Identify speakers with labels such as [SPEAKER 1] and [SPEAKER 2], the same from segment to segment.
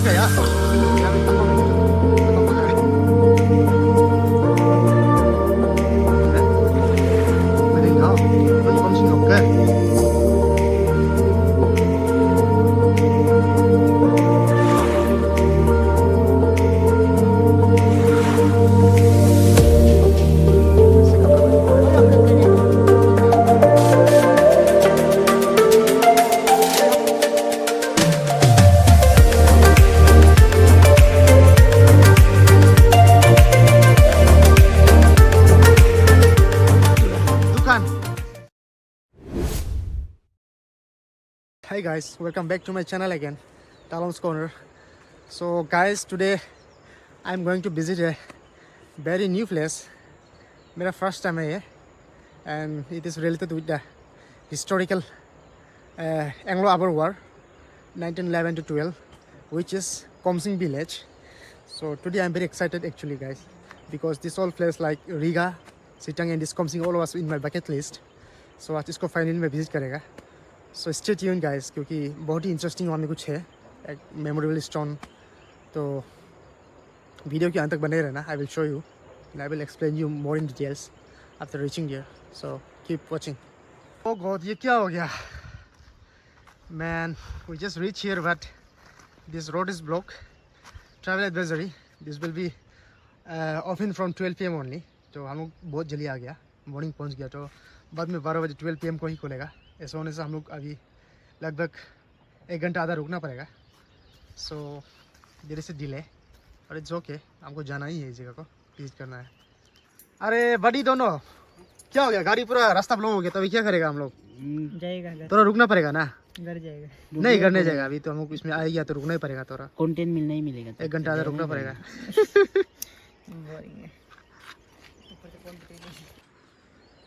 [SPEAKER 1] क्या यार Hi guys, welcome back to my channel again, Talon's Corner. So guys, today I'm going to visit a very new place. मेरा first time है ये, and it is related with the historical Anglo-Boer War, 1911 to 12, which is Komsing village. So today I'm very excited actually, guys, because this all place like Riga, Sitang and this Komsing all was in my bucket list. So आज इसको finally मैं visit करेगा. So stay tune guys, क्योंकि बहुत ही interesting वहाँ में कुछ है, एक मेमोरेबल स्टोन. तो वीडियो के अंत तक बने रहना. I will show you and I will explain you more in details after reaching here. So keep watching. Oh god, ये क्या हो गया man. We just reach here but this road is block. Travel advisory, this will be open from 12 PM only. तो हम लोग बहुत जल्दी आ गया, मॉर्निंग पहुँच गया. तो बाद में 12 बजे 12 PM को ही खुलेगा. ऐसा होने से हम लोग अभी लगभग 1 घंटा आधा रुकना पड़ेगा. So there is a delay और इट्स ओके. हमको जाना ही है, इस जगह को विजिट करना है. अरे बड़ी दोनों, क्या हो गया? गाड़ी पूरा रास्ता ब्लॉक हो गया, तो अभी क्या करेगा हम लोग?
[SPEAKER 2] जाएगा
[SPEAKER 1] थोड़ा रुकना पड़ेगा ना.
[SPEAKER 2] घर जाएगा.
[SPEAKER 1] नहीं, घर नहीं जाएगा. अभी तो हम लोग इसमें आ गया तो रुकना ही पड़ेगा. थोड़ा
[SPEAKER 2] कंटेंट मिलना ही मिलेगा.
[SPEAKER 1] 1 घंटा आधा रुकना पड़ेगा.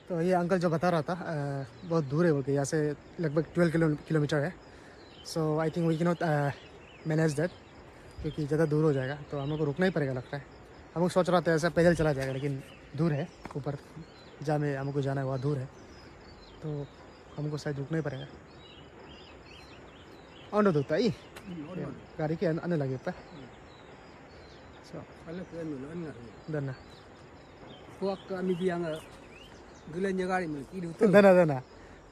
[SPEAKER 1] तो ये अंकल जो बता रहा था बहुत दूर है बोल के, यहाँ से लगभग 12 किलोमीटर है. So I think we can not manage that, क्योंकि ज़्यादा दूर हो जाएगा. तो हम लोग को रुकना ही पड़ेगा लगता है. हम लोग सोच रहा था ऐसा पैदल चला जाएगा, लेकिन दूर है, ऊपर जहाँ में हमको जाना है वहाँ दूर है. तो हमको शायद रुकना ही पड़ेगा. ऑन होता ही गाड़ी के आने लगे पे. दना
[SPEAKER 2] Gulanya kali ni, itu
[SPEAKER 1] dana.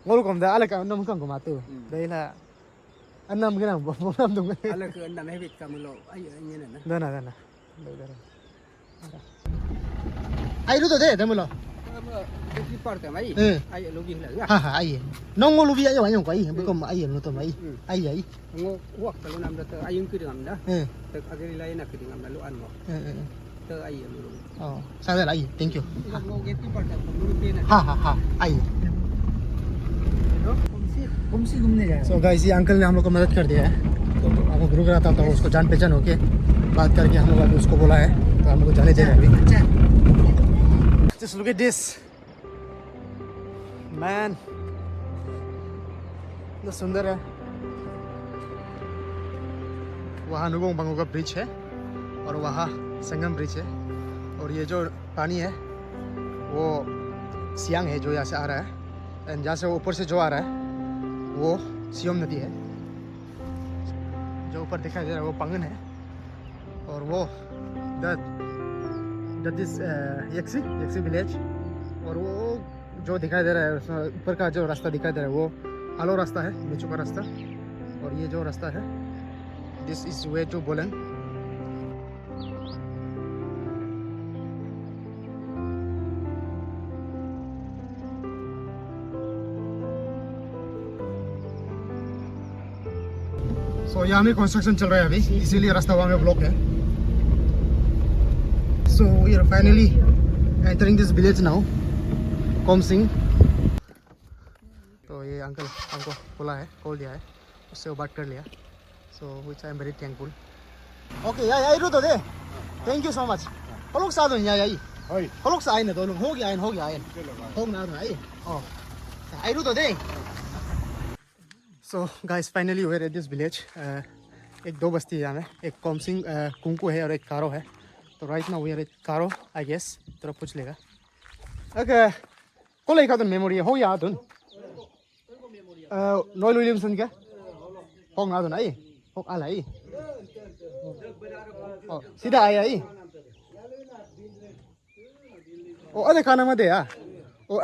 [SPEAKER 1] Ngolu kom dah, ala ka enam kan kom atu. Dah lah enam kena, enam tu.
[SPEAKER 2] ala ke enam habit kamu lo, ayo ini na.
[SPEAKER 1] Dana. Ayo tu deh, demu lo.
[SPEAKER 2] Di part kan, ayo. Ayo lobby lah.
[SPEAKER 1] Ha, ayo. Nong ngolu bi ayo ayong kai, bukan ayo lo tu mai. Ayo.
[SPEAKER 2] Ngo wak kalau nam dah, ayo ke dengan dah. Agar lain nak ke dengan lalu anu. Ter ayo lo.
[SPEAKER 1] Oh, saya dah ayo. Thank you.
[SPEAKER 2] Ngo get di part kan, dulu pe na.
[SPEAKER 1] Ha, ayo.
[SPEAKER 2] Komsi घूमने जाएगा.
[SPEAKER 1] So guys, ये uncle ने हम लोग को मदद कर दिया है. तो हम लोग रुक रहा था, तो उसको जान पहचान होके बात करके हम लोग अभी उसको बोला है. तो हम लोग को जाने दे रहे हैं अभी. Just look at this, man. इतना सुंदर है. वहाँ नुगोंग बांगो का ब्रिज है और वहाँ संगम ब्रिज है. और ये जो पानी है वो सियांग है, जो यहाँ से आ रहा है. एंड जहाँ से ऊपर से जो आ रहा है वो सियोम नदी है. जो ऊपर दिखाई दे रहा है वो पंगन है. और वो दैट इज यक्सी विलेज. और वो जो दिखाई दे रहा है ऊपर का जो रास्ता दिखाई दे रहा है वो आलो रास्ता है, मेचू का रास्ता. और ये जो रास्ता है, दिस इज वे टू बोलन. सो यहाँ में कंस्ट्रक्शन चल रहा है अभी, इसीलिए रास्ता वहाँ में ब्लॉक है. So we are finally entering this village now, Komsing. तो ये अंकल हमको बोला है, कॉल दिया है, उससे वो बात कर लिया. So which I am very thankful. Okay यार रू तो दे. Thank you so much. लोग साथ हो यार. लोग से आए ना, तो लोग हो गया ना आई. आई रू तो दे. So guys, finally we are at this village. एक दो बस्ती है यहाँ में, एक कोमसिंग कुंकू है और एक कारो है. तो right now we are at Karo, I guess. तेरा पूछ लेगा. ओके, को लेखा तो मेमोरी हो या तुम नॉय विलियमसन क्या हो ना तो नहीं हो आला ही. सीधा आया ही ओ अरे खाना मत या ओ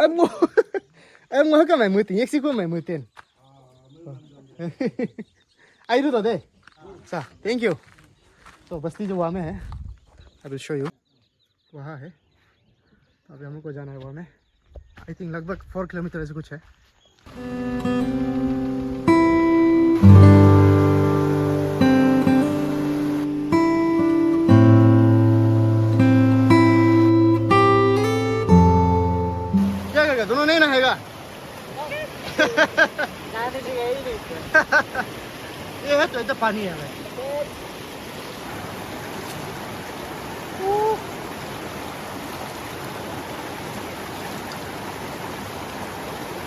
[SPEAKER 1] em ngồi cái mày mười tiền xí của mày 10 tiền aiรู้ตัวเด้ सा thank you तो बस्ती जो वहाँ में है I will show you वहाँ है अभी हम लोग को जाना है वहाँ में आई थिंक लगभग 4 किलोमीटर ऐसे कुछ है क्या करेगा दोनों नहीं नहाएगा ये है तो इधर पानी है भाई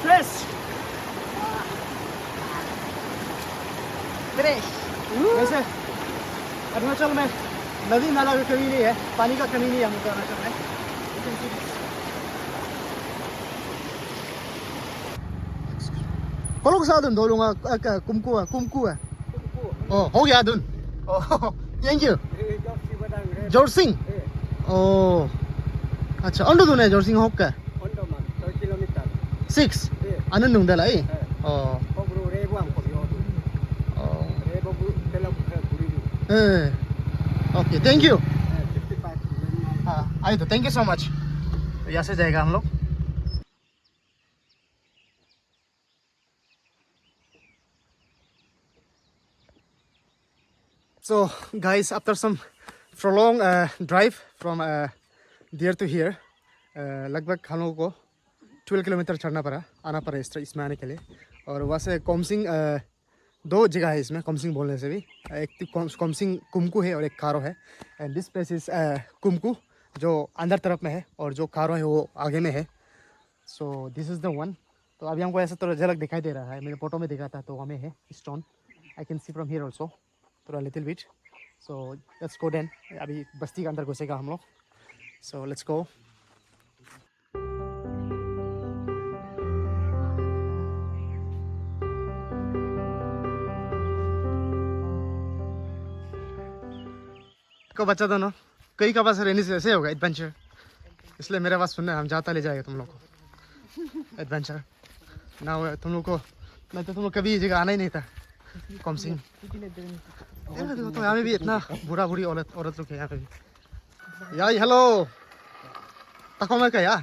[SPEAKER 1] फ्रेश फ्रेश वैसे अरुणाचल में नदी नाला की कमी नहीं है पानी का कमी नहीं है हमको अरुणाचल में Kalau sa dun dolong kumku है oh हो गया दुन oh thank you Jorsing oh अच्छा अंडो दुन है जोरसिंग होक का 6 anun nung dala eh oh okay thank you हाँ आई तो thank you so much यहाँ से जाएगा हम लोग So guys, after some prolonged drive from there to here, लगभग हम लोगों को 12 किलोमीटर चढ़ना पड़ा आना पड़ा इसमें आने के लिए और वहाँ से कोमसिंग दो जगह है इसमें कोमसिंग बोलने से भी एक तो कोमसिंग कुमकू है और एक कारो है एंड दिस प्लेस इज कुमकू जो अंदर तरफ में है और जो कारो है वो आगे में है so this is the one तो अभी हमको ऐसा थोड़ा झलक दिखाई दे रहा है मैंने फोटो में देखा था तो हमें है stone I can see from here also थोड़ा little bit so let's go then अभी बस्ती के अंदर घुसेगा हम लोग सो लेट्स गो को बच्चा दोनों कई का पास रहने से ऐसे होगा एडवेंचर इसलिए मेरे पास सुनना है हम जाता ले जाएगा तुम लोग को एडवेंचर ना हो तुम लोग को मैं तो तुम लोग कभी ये जगह आना ही नहीं था कोमसिंग देखो तो यहाँ में भी इतना बुरा बुरी औरत लोग है यहाँ पे भी यार हेलो तको में क्या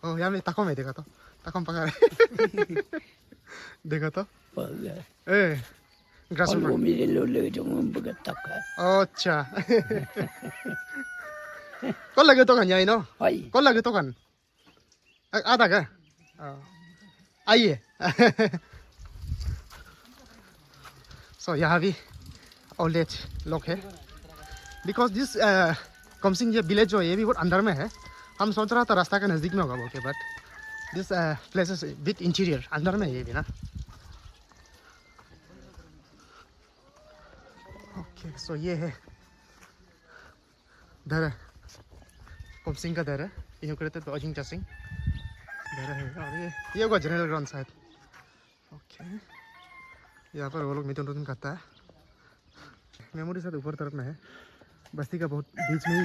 [SPEAKER 1] ओ यहाँ में तको में देखा तो तको में पका रहे देखा तो ए ग्रास अच्छा कौन लगे तो यही नो कौन लगे तो आधा का आइए सो यहाँ भी ओल्ड एज लोग है बिकॉज दिस कोमसिंग ये विलेज जो है ये भी बहुत अंदर में है हम सोच रहा था रास्ता के नज़दीक में होगा बोल के but this place is with interior अंदर में ये भी ना ओके सो ये है दर कोमसिंग का दर है ये करते तो अजिंग चासिंग दर है और ये होगा जनरल ग्राउंड शायद ओके यहाँ पर वो लोग मीटिंग करता है मेमोरी शायद ऊपर तरफ में है बस्ती का बहुत बीच में ही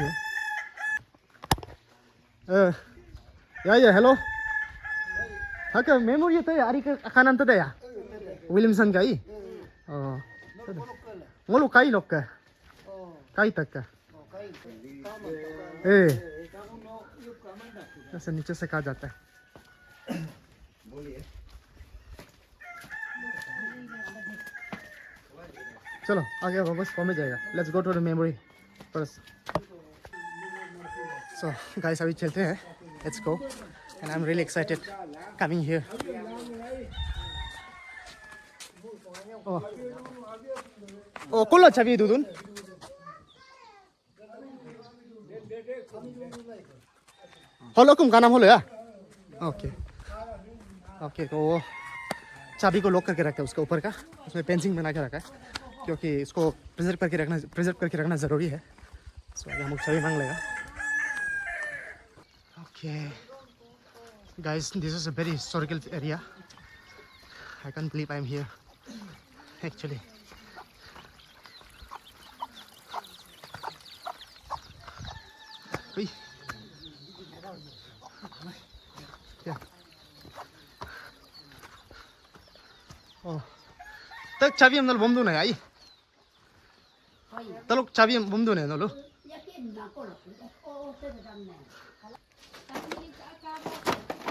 [SPEAKER 1] है या हेलो हाँ क्या मेमोरी तो यार खाना तो दया विलियमसन का ही वो लोग कई लोग का कई तक का ऐसे नीचे से कहा जाता है चलो आगे वापस फॉर्म में जाएगा let's go to the memory first so guys अभी चलते हैं let's go and I am really excited coming here ओ 콜라 차비 두둔 홀로금 가남 홀로야 ओके ओके तो वो चाबी को लॉक करके रखा है उसके ऊपर का उसमें पेंसिंग बना के रखा है क्योंकि इसको प्रिजर्व करके रखना ज़रूरी है सो हम लोग चाबी मांग लेगा okay guys this is a very historical area I can believe I am here actually हुई क्या ओ तक चाबी हम नल बम दो ना आई तलोक चाबी हम बम दो ना नलो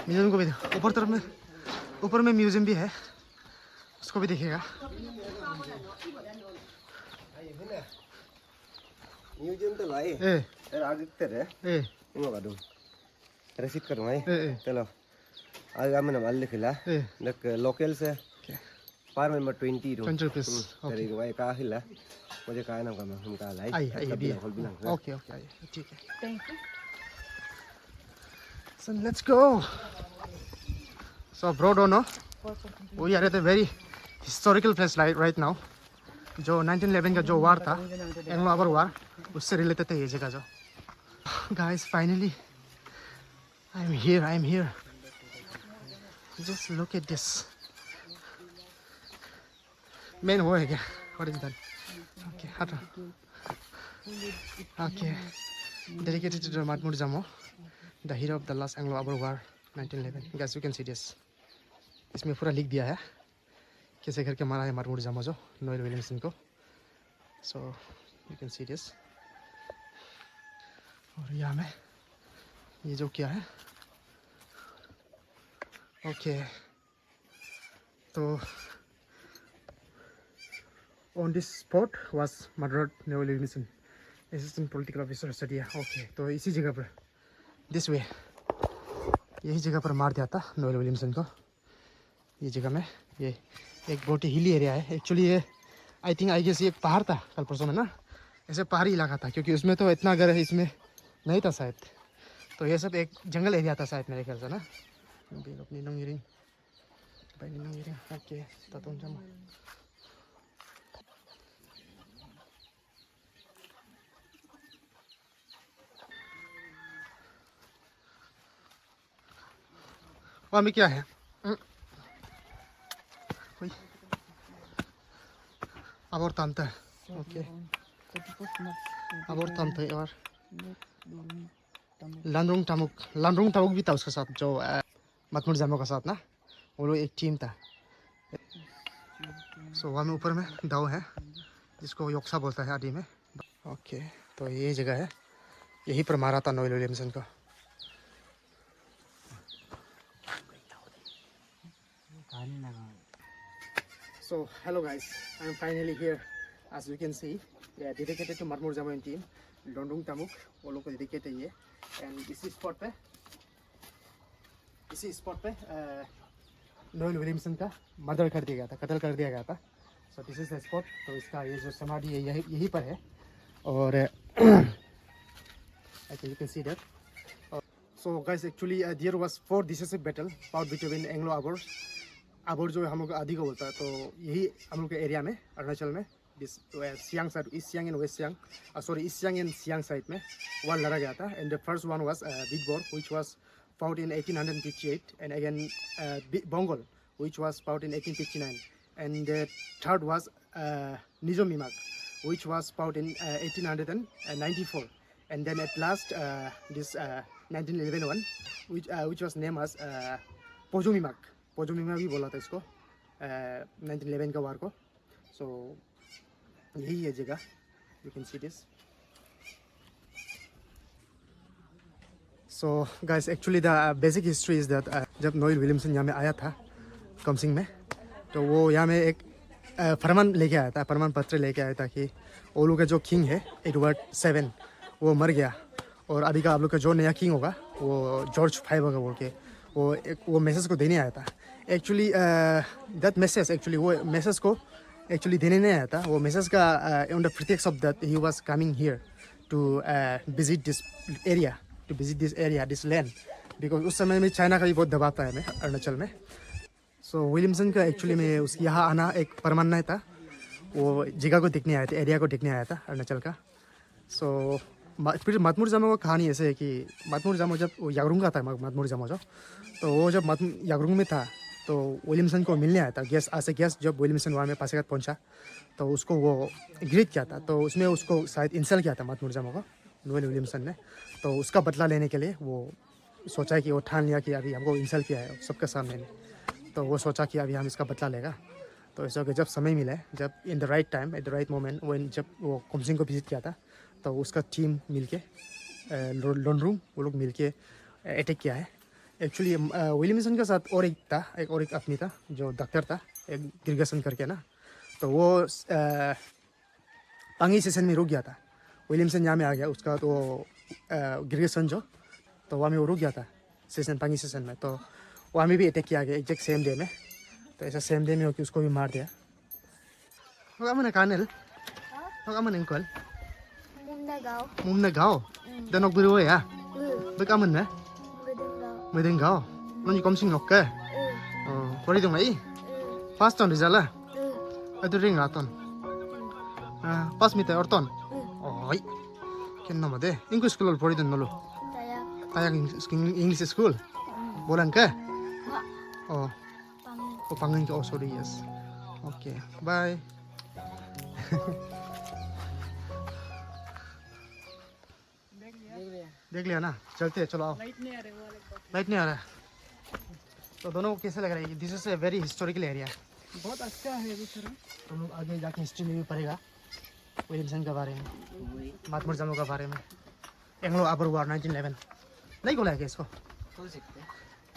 [SPEAKER 1] म्यूजियम को भी देखो ऊपर तरफ में ऊपर में म्यूजियम भी है उसको भी देखिएगा
[SPEAKER 3] म्यूजियम तो लाई
[SPEAKER 1] ए
[SPEAKER 3] आगे तेरे
[SPEAKER 1] ए
[SPEAKER 3] इनको काटूं रसीद करूँ भाई
[SPEAKER 1] ए ए
[SPEAKER 3] चलो आगे मैंने माल लिखिला
[SPEAKER 1] ए
[SPEAKER 3] देख लोकल से पर मेंबर 20
[SPEAKER 1] 20 रुपीस
[SPEAKER 3] तेरे को भाई कहाँ हिला मुझे कहाँ ना काम हम कहाँ लाई
[SPEAKER 1] आई आई भी
[SPEAKER 3] बिlang
[SPEAKER 1] ओके ओके आई ठीक है thank you so let's go so bro don't know we are at a very historical place right now जो 1911 का जो वार था एंग्लो अबर वार उससे रिलेटेड है ये जगह जो guys finally I'm here just look at this main वो है क्या what is that okay हटो okay dedicated to the Matmur Jamo the hero of the last Anglo-Boer war 1911 guys you can see this इसमें पूरा लिख दिया है कैसे करके मारा है मार्मुर जामो जो नोएल विलियमसन को so you can see this और यहाँ में ये जो क्या है ओके तो on this spot was murdered Noel Williamson assistant political officer Sadia okay तो इसी जगह पर दिस वे यही जगह पर मार दिया था नोएल विलियमसन को ये जगह में ये एक बहुत ही हिली एरिया है एक्चुअली ये आई थिंक आई गेस ये एक पहाड़ था कल परसों में ना ऐसे पहाड़ी इलाका था क्योंकि उसमें तो इतना घर है इसमें नहीं था शायद तो ये सब एक जंगल एरिया था शायद मेरे ख्याल से ना अपनी नंगिरिंग ओके तातों जमा वहाँ में क्या है abor tante oke abor tante और लांड्रोंग टामुक भी था उसके साथ जो मतमुर जामो के साथ ना वो लोग एक टीम था सो वहाँ में ऊपर में दाव है जिसको योक्सा बोलता है आदि में ओके तो ये जगह है यहीं पर मारा था नोएल विलियमसन को So hello guys, I am finally here. As you can see, yeah, dedicated to Marmur Jamoin team, Londong Tamuk, वो लोग को dedicated है ये, and इसी spot पे नोएल विलियमसन का मर्डर कर दिया गया था, कत्ल कर दिया गया था. So this is the spot. तो इसका ये जो समाधि है यहीं पर है, और okay, you can see that. So guys, actually there was 4 decisive battle fought between Anglo-Boers. Abor जो हम लोग आदि को बोलता है तो यही हम लोग के एरिया में अरुणाचल में Siang side east Siang and west Siang sorry east Siang and Siang side में वार लड़ा गया था and the first one was big बोर which was fought in 1858 and again बोंगल which was fought in 1859 and the third was निजोमिमाक which was fought in 1894 and then at last this 1911 one which was name as पोजोमिमाक पोजोमिमा भी बोला था इसको 1911 का वार को सो यही है जगह you can see this so guys actually the basic history is that जब नोएल विलियमसन यहाँ में आया था कमसिंग में तो वो यहाँ में एक फरमान लेके आया था फरमान पत्र लेके आया था कि ओलू का जो किंग है एडवर्ड 7 वो मर गया और अभी का आप लोग का जो नया किंग होगा वो जॉर्ज 5 होगा बोल के वो मैसेज को देने आया था एक्चुअली दैट मैसेज एक्चुअली वो मैसेज को एक्चुअली देने नहीं आया था वो मैसेज का on the pretext of that he was coming here to visit this area this land because उस समय में चाइना का भी बहुत दबाव था हमें अरुणाचल में सो विलियमसन का एक्चुअली में उसके यहाँ आना एक परमान नहीं था वो जगह को देखने आया था एरिया को देखने आया था अरुणाचल का सो फिर मतमुर जामो का कहानी ऐसे है कि मतमुर जामो जब वो यागरुंग का था मतमुर जामो जो तो वो जब यागरुंग में था तो विलियमसन को मिलने आया था गेस्ट जब विलियमसन वहाँ में पासीघाट पहुँचा तो उसको वो ग्रीट किया था तो उसमें उसको शायद इंसल्ट किया था मतमुर जामो को नोएल विलियमसन ने। तो उसका बदला लेने के लिए वो सोचा है कि वो ठान लिया कि अभी हमको इंसल्ट किया है सबके सामने ने, तो वो सोचा कि अभी हम इसका बदला लेगा। तो ऐसा कि जब समय मिला है, जब in the right time at the right moment, when जब वो कोमसिंग को विजिट किया था, तो उसका टीम मिलके लोनरूम वो लोग मिलके अटैक किया है। एक्चुअली विलियमसन के साथ और एक आदमी था जो डॉक्टर था, एक गिरगसन करके ना। तो वो पांगी सेशन में रुक गया था। विलियमसन यहाँ में आ गया, उसका तो गिरगसन जो, तो वहाँ में वो रुक गया था सेशन, पांगी सेशन में। तो वहाँ में भी अटैक किया गया एग्जैक्ट सेम डे में। तो ऐसा सेम डे में हो कि उसको भी मार दिया। Huwag mo na kanel. Huwag mo na ingkol. Mum na gao. Dan og biro ya. Bek amun na. Mudeng gao. Noni komsing nok ka. Oh, pori dong ai. Fast on rizala. Adu ring aton. Pas mite orton. Oi. Ken nama de. English school pori don nolo. Tayak English school. Bolan ka? Oh. Oh, pangan ka. Oh, sorry, yes. Okay. Bye. देख लिया ना, चलते हैं, चलो आओ। Light नहीं आ रहा। तो दोनों को कैसे लग रहा है? This is a very historical area,
[SPEAKER 2] बहुत अच्छा है अभी सर।
[SPEAKER 1] हम लोग आगे जाके हिस्ट्री में भी पढ़ेगा विलियमसन के बारे में, महात्मा जामो के बारे में, एंग्लो आबर वार 1911। नहीं बोला है क्या इसको?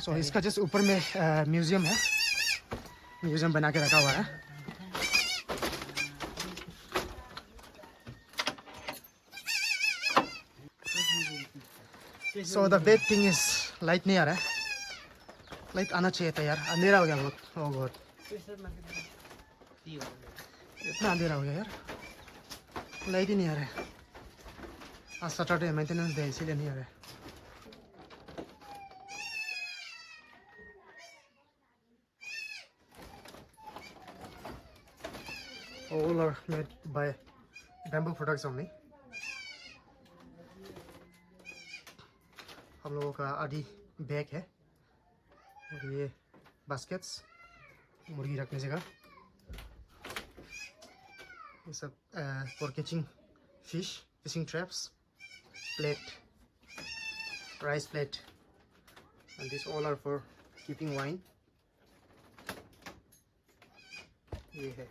[SPEAKER 1] सो इसका जस्ट ऊपर में म्यूजियम है, म्यूजियम बना के रखा हुआ है। So the bad thing is light नहीं आ रहा है। लाइट आना चाहिए था यार, अंधेरा हो गया बहुत। ओह गॉड, इतना अंधेरा हो गया यार, लाइट ही नहीं आ रहा है। आज सैटरडे मेंटेनेंस डे, इसीलिए नहीं आ रहा है। All are made by bamboo products only। हम लोगों का आदि बैग है और ये बास्केट्स, मुर्गी रखने जगह, ये सब for catching fish, fishing traps, plate, rice plate, and this all are for keeping wine. ये है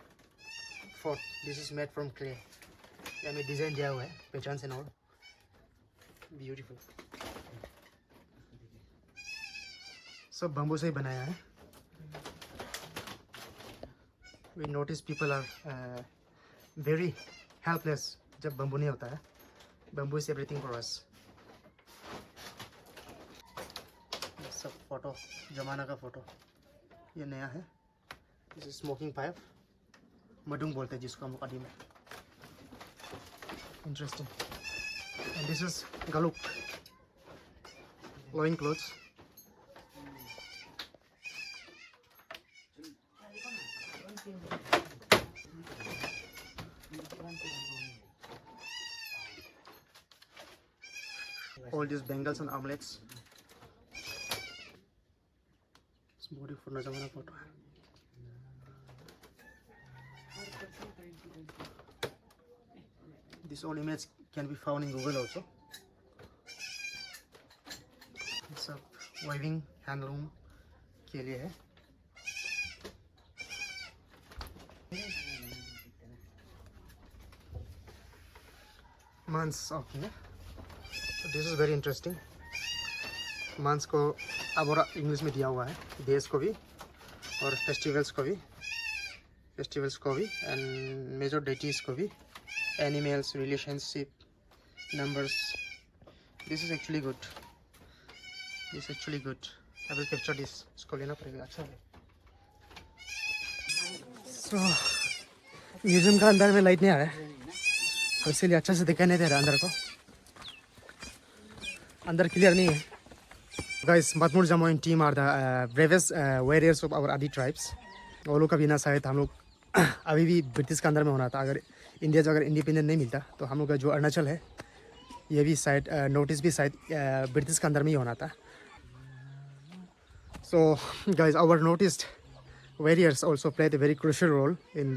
[SPEAKER 1] fort, this is made from clay, यहाँ में डिजाइन दिया हुआ है, पहचान से और ब्यूटीफुल। सब बम्बू से ही बनाया है। We notice people are very helpless जब बम्बू नहीं होता है। Bamboo is everything for us। सब फोटो, जमाना का फोटो, ये नया है। This is smoking pipe, मडुंग बोलते हैं जिसको हम लोग आदि में। Interesting। And this is galuk, loin clothes। All these bangles and armlets, it's beautiful ना जमाना फोटो है। This all image can be found in Google also। सब weaving handloom के लिए है। Months of here। This is very interesting. Months को अब और इंग्लिश में दिया हुआ है, डेज को भी और फेस्टिवल्स को भी, एंड मेजर डेटीज को भी, animals, relationship, numbers. This is actually good, I will capture this. इसको लेना पड़ेगा, अच्छा है। सो म्यूजियम का अंदर में लाइट नहीं आ रहा है, इसीलिए अच्छा से दिखाई नहीं दे रहा अंदर को, अंदर क्लियर नहीं है। गाइस, मतमुर जामोइन team are the bravest warriors of our Adi tribes. वो लोग का बिना शायद हम लोग अभी भी ब्रिटिश के अंदर में होना था। अगर इंडिया जो अगर इंडिपेंडेंट नहीं मिलता तो हम लोग का जो अरुणाचल है ये भी शायद नोटिस भी शायद ब्रिटिश के अंदर में ही होना था। So guys, our noticed warriors also played a very crucial role in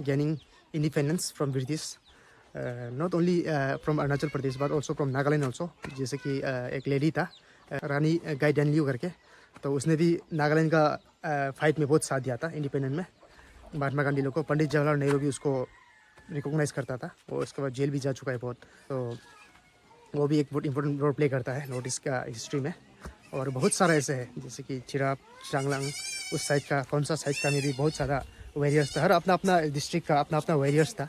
[SPEAKER 1] gaining independence from British। Not only from Arunachal Pradesh but also from Nagaland also. जैसे कि एक लेडी था रानी गाइडेनलियो करके, तो उसने भी नागालैंड का फाइट में बहुत साथ दिया था इंडिपेंडेंट में महात्मा गांधी लोग को। पंडित जवाहरलाल नेहरू भी उसको रिकॉग्नाइज करता था और उसके बाद जेल भी जा चुका है बहुत, तो वो भी एक बहुत इंपॉर्टेंट रोल प्ले करता है नॉर्थ ईस्ट का हिस्ट्री में। और बहुत सारा ऐसे है जैसे कि चिराप चांगलांग उस साइड का, कौन सा साइड का में भी बहुत सारा वॉरियर्स था। हर अपना अपना डिस्ट्रिक्ट का अपना अपना वॉरियर्स था।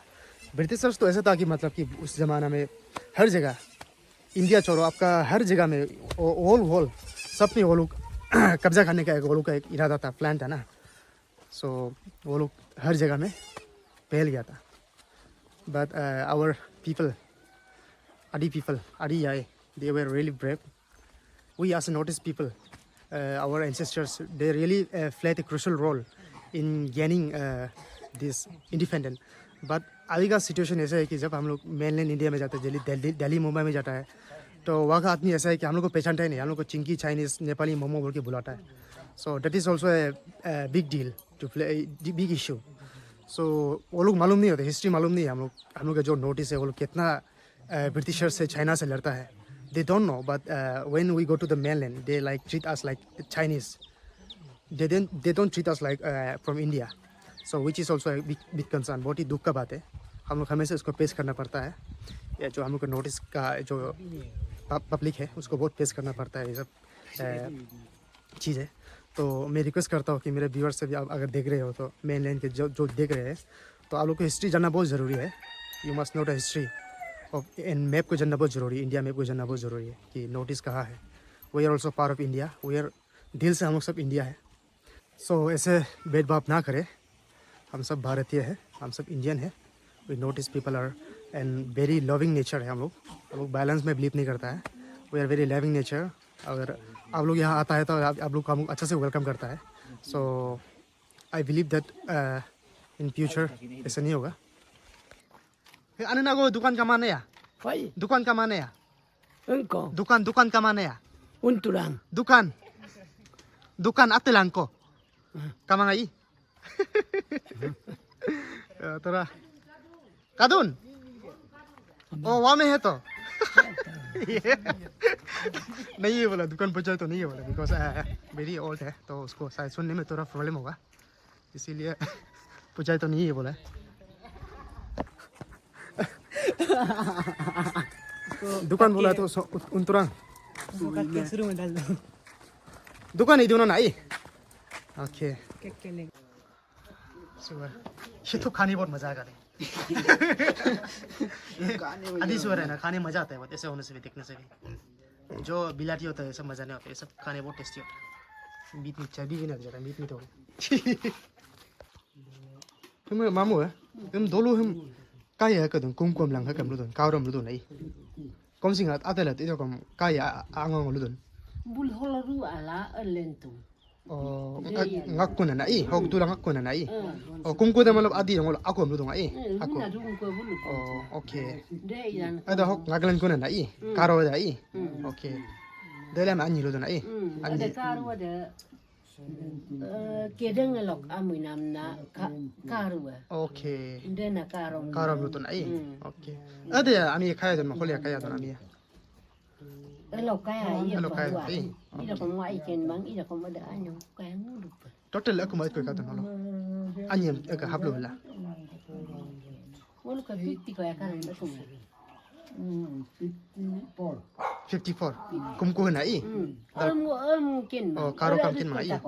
[SPEAKER 1] ब्रिटिशर्स तो ऐसा था कि मतलब कि उस ज़माना में हर जगह, इंडिया छोड़ो आपका हर जगह में होल सब में वो लोग कब्जा करने का वो लोग का एक इरादा था, प्लान था ना। सो वो लोग हर जगह में फैल गया था। But our people, Adi Yai, they were really brave. We as North East people, our ancestors, they really played a crucial role in gaining this independence. But अभी का सिचुएशन ऐसा है कि जब हम लोग मेनलैंड इंडिया में जाते हैं, दिल्ली मुंबई में जाता है, तो वहाँ का आदमी ऐसा है कि हम लोग को पहचानता ही नहीं, हम लोग को चिंकी चाइनीज नेपाली मोमो बोल के बुलाता है। So that is also a big deal to play, big issue. सो वो लोग मालूम नहीं होते, हिस्ट्री मालूम नहीं है हम लोग का जो नोटिस है वो लोग कितना ब्रिटिशर से चाइना से लड़ता है। They don't know, but when we go to the mainland they like treat us like Chinese, they don't treat us like from India. So which is also big concern. बहुत ही दुख का बात है, हम लोग हमेशा इसको पेश करना पड़ता है। या जो हम लोग का नोटिस का जो पब्लिक है उसको बहुत पेश करना पड़ता है ये सब चीज़ें। तो मैं रिक्वेस्ट करता हूँ कि मेरे व्यूअर्स से भी आप अगर देख रहे हो तो मेनलैंड के जो देख रहे हैं, तो आप लोग को हिस्ट्री जानना बहुत ज़रूरी है। You must know the history of and map को जानना बहुत ज़रूरी है, इंडिया मैप को जानना बहुत ज़रूरी है कि नॉर्थ ईस्ट कहाँ है। We are also part of India, we are दिल से हम लोग सब इंडिया है। सो ऐसे भेदभाव ना करें, हम सब भारतीय है, हम सब इंडियन है। We north east people are and very loving nature है। हम लोग बैलेंस में बिलीव नहीं करता है। We are very loving nature. अगर आप लोग यहाँ आता है तो आप लोग को हम अच्छा से वेलकम करता है। So I believe that in future ऐसा नहीं होगा। अने ना को दुकान का माने या
[SPEAKER 4] Fai,
[SPEAKER 1] दुकान का माने या
[SPEAKER 4] engkau,
[SPEAKER 1] दुकान का माने या
[SPEAKER 4] unturang.
[SPEAKER 1] दुकान अतेलांग को कमांगाई तोरा कादुन ओ वहाँ में है तो नहीं है बोला, दुकान पहुंचा तो नहीं है बोला, बिकॉज वेरी ओल्ड है तो उसको शायद सुनने में थोड़ा प्रॉब्लम होगा, इसीलिए पहुंचा तो नहीं है बोला। दुकान बोला तो उन्तुरांग दुकान इधर ना आई। ओके ये तो खाने बहुत मजा आएगा। आदि स्वर है ना, खाने मजा आता है बहुत, ऐसे होने से भी देखने से भी। जो बिलाटी होता है सब मजा नहीं आता, ये सब खाने बहुत टेस्टी होता है। मीट मीट चर्बी भी नहीं जाता, मीट मीट हो तुम मामू है तुम दोलो हम काया कदम कुमकुम लंग कम लुदन कावरम लुदन आई कौन सी बात आते लते जो कम काया आंगों लुदन
[SPEAKER 4] Bulholaru ala elentum.
[SPEAKER 1] O ngakku na nai hok tu lang ngakku na nai o kumku da malap adi ngol ako ludon ai ako
[SPEAKER 4] Mina dung ko bulu.
[SPEAKER 1] oh okay
[SPEAKER 4] De yan.
[SPEAKER 1] ada hok ngaglan ko na nai karo da ai okay dele ma anyi ludon ai
[SPEAKER 4] Ada karu ada. Kedeng elok amu nam na karu.
[SPEAKER 1] okay
[SPEAKER 4] De na karom.
[SPEAKER 1] karo ludon ai okay ada ami kaya don ma holia kaya don ami
[SPEAKER 4] Elok kaya iya.
[SPEAKER 1] Elok kaya, iya.
[SPEAKER 4] Ida ko mo iken bang ida ko ada anyo kaya nguduk.
[SPEAKER 1] total aku mai ko ka don holo anyem ka hablo la
[SPEAKER 4] Wala ka 50 kaya karon ba tum.
[SPEAKER 1] 54 kumku na ai
[SPEAKER 4] Ken
[SPEAKER 1] oh karo kam kin ma ai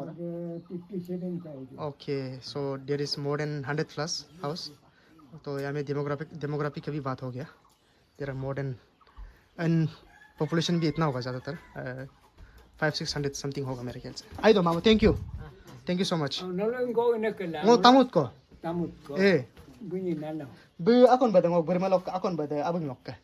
[SPEAKER 1] okay so there is more than 100 plus house तो यहाँ में demography का भी बात हो गया। There are more than and population भी इतना होगा ज़्यादातर 500-600 समथिंग होगा मेरे ख्याल से। आई दो मामू thank you so much
[SPEAKER 2] Nolong ko na kala.
[SPEAKER 1] वो तामुत को
[SPEAKER 2] Tamut ko.
[SPEAKER 1] ए
[SPEAKER 2] Bunyi nalo.
[SPEAKER 1] बे अकौन बता वो बर्मा लोग अकौन बता अब लोग का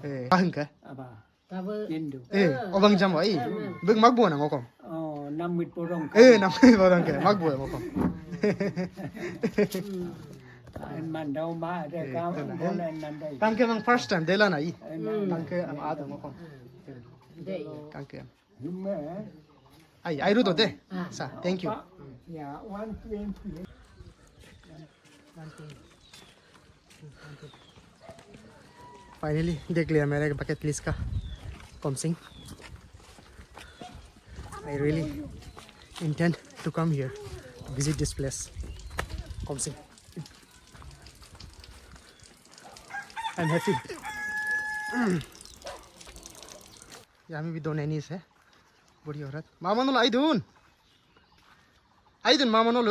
[SPEAKER 1] ए आहं का
[SPEAKER 2] Apa?
[SPEAKER 4] Tabe
[SPEAKER 2] Indo.
[SPEAKER 1] ए ओबंग जम आई बे मगबो ना ngoko
[SPEAKER 2] Oh, namit porong ko.
[SPEAKER 1] ए नाम बोलंग के मगबो ngoko
[SPEAKER 2] Mandaw ma ada ka bola nanday.
[SPEAKER 1] tangke mang first time dela na i tangke am ada ngoko
[SPEAKER 4] de.
[SPEAKER 1] tangke
[SPEAKER 2] Himma.
[SPEAKER 1] आई रू तो दे सा थैंक यू
[SPEAKER 2] Ya, 120.
[SPEAKER 1] फाइनली देख लिया मेरे बकेट लिस्ट का कॉमसिंग. I really intend to come here to visit this place, Khamsing. I'm happy. यहाँ में भी 2 नैनीस है, बड़ी औरत. मामनोल आइदुन मामनोल.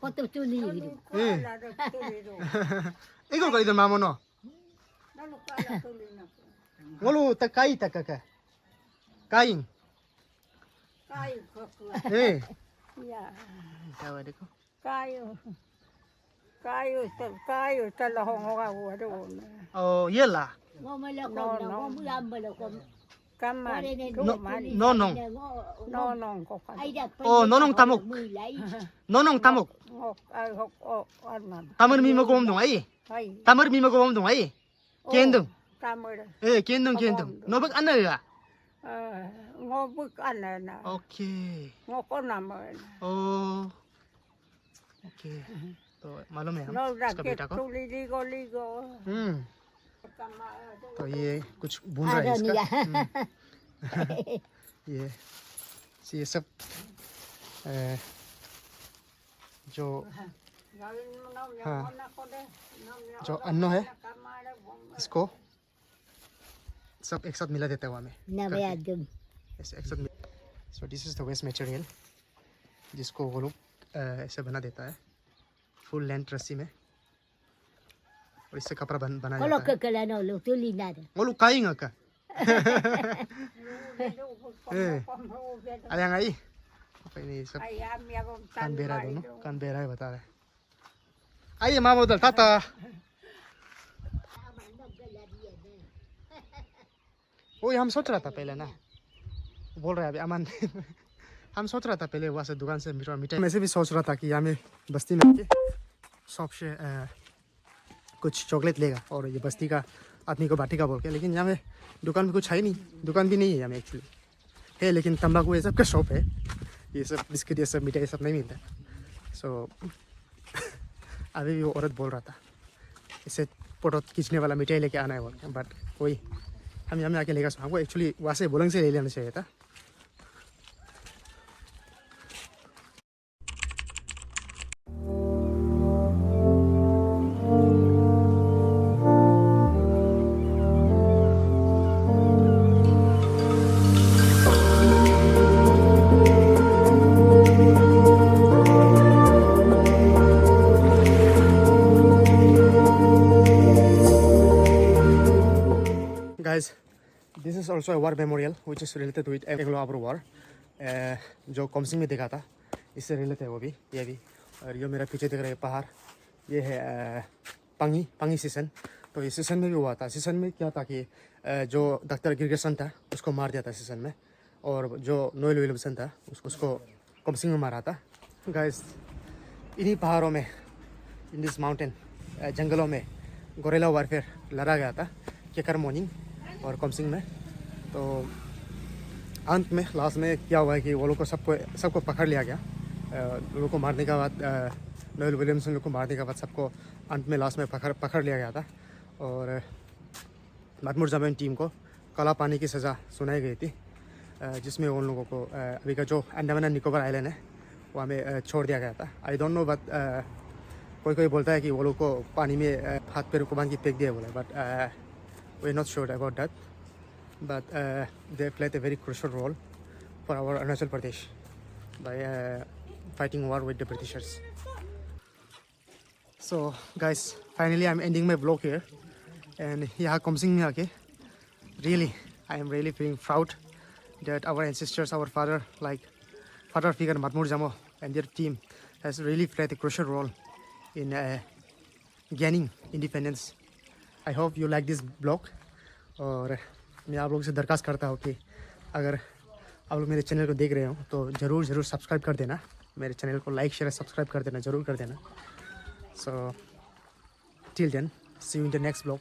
[SPEAKER 4] Foto tuli hidu.
[SPEAKER 1] Ikaw ka idun mamono. Ngolu takai takaka. Kain. Eh.
[SPEAKER 5] Ya,
[SPEAKER 1] Tawa deko.
[SPEAKER 5] kayu talahong nga doon.
[SPEAKER 1] Oh, yela.
[SPEAKER 4] Ngo malako na ngo mulambalo ko.
[SPEAKER 5] Kaman,
[SPEAKER 1] Nonong.
[SPEAKER 5] ko kan.
[SPEAKER 4] Ay da.
[SPEAKER 1] Oh, nonong tamok.
[SPEAKER 4] Mulay.
[SPEAKER 1] Nonong tamok.
[SPEAKER 5] Ngok ay hok anan.
[SPEAKER 1] Tamar mi magom dong ai.
[SPEAKER 5] Ay,
[SPEAKER 1] Tamar mi magom dong ai. Kendung.
[SPEAKER 5] tamar.
[SPEAKER 1] Kendung. Nobak ana ya.
[SPEAKER 5] Ngobuk anan.
[SPEAKER 1] Okay.
[SPEAKER 5] Ngok naman.
[SPEAKER 1] Oh. Okay. तो मालूम है हम
[SPEAKER 5] No
[SPEAKER 1] इसका
[SPEAKER 5] raket
[SPEAKER 1] बेटा को.
[SPEAKER 5] tuli ligo.
[SPEAKER 1] तो ये कुछ भून रहा है इसका. ये सब जो हाँ जो अन्न है इसको सब एक साथ मिला देता हुआ हमें.
[SPEAKER 4] Na bayadum.
[SPEAKER 1] ऐसे एक साथ मिला. So this is the waste material जिसको वो लोग ऐसे बना देता है फुल लेंथ रस्सी में और इससे कपड़ा बनाया
[SPEAKER 4] Kalau
[SPEAKER 1] जाता है.
[SPEAKER 4] kekelano lo tuli nada.
[SPEAKER 1] वो लोग काइंग का आया आई apa ini सब
[SPEAKER 5] Ayam yang
[SPEAKER 1] Canberra दोनों Canberra है बता रहे. आइए मामा उधर टाटा. वो हम सोच रहा था पहले ना बोल रहा है अभी अमन. हम सोच रहा था पहले वहाँ से दुकान से मिठाई मैं से भी सोच रहा था कि यहाँ में बस्ती में आके शॉप से कुछ चॉकलेट लेगा और ये बस्ती का आदमी को बांटेगा बोल के. लेकिन यहाँ में दुकान में कुछ है नहीं. दुकान भी नहीं है यहाँ में एक्चुअली है लेकिन तंबाकू ये सब का शॉप है. ये सब बिस्किट ये सब मिठाई ये सब नहीं मिलता. सो अभी भी वो औरत बोल रहा था इसे फोटो खींचने वाला मिठाई लेके आना है बोल के. बट वही हम यहाँ में आके लेगा. हमको एक्चुअली वहाँ से बोलंग से ले लेना चाहिए था. Guys, this is also a war memorial which is related with Anglo-Boer war. जो कॉमसिंग में देखा था इससे रिलेटेड है वो भी ये भी. और ये मेरा पीछे दिख रहा है पहाड़ ये है पंगी सीजन. तो इस सीजन में भी हुआ था. सीजन में क्या था कि जो डॉक्टर गिरगसन था उसको मार दिया था सीजन में और जो नोएल विलियमसन था उसको कॉमसिंग में मारा था. गाइस इन्हीं पहाड़ों में इन दिस माउंटेन जंगलों में गोरेला वारफेयर लड़ा गया था केकर मॉर्निंग और कॉमसिंग में. तो अंत में लास्ट में क्या हुआ है कि वो लोग को सबको पकड़ लिया गया. लोगों को मारने के बाद नोएल विलियमसन लोग को मारने के बाद सबको अंत में लास्ट में पकड़ लिया गया था. और महमूद जमान टीम को काला पानी की सज़ा सुनाई गई थी जिसमें उन लोगों को अभी का जो अंडमान एंड निकोबार आइलैंड है वहाँ में छोड़ दिया गया था. आई डोंट नो बट कोई बोलता है कि वो लोग को पानी में हाथ पैर को बांध के फेंक दिया बोला. But we're not sure about that, but they played a very crucial role for our Arunachal Pradesh by fighting war with the Britishers. So guys, finally I'm ending my vlog here and यहाँ कॉमसिंग में आके really I am really feeling proud that our ancestors, our father figure Mahmud Jamo and their team has really played a crucial role in gaining independence. I hope you like this blog. और मैं आप लोगों से दरख्वास्त करता हूँ कि अगर आप लोग मेरे चैनल को देख रहे हो तो ज़रूर सब्सक्राइब कर देना. मेरे चैनल को लाइक शेयर सब्सक्राइब कर देना, ज़रूर कर देना. So till then see you in the next blog.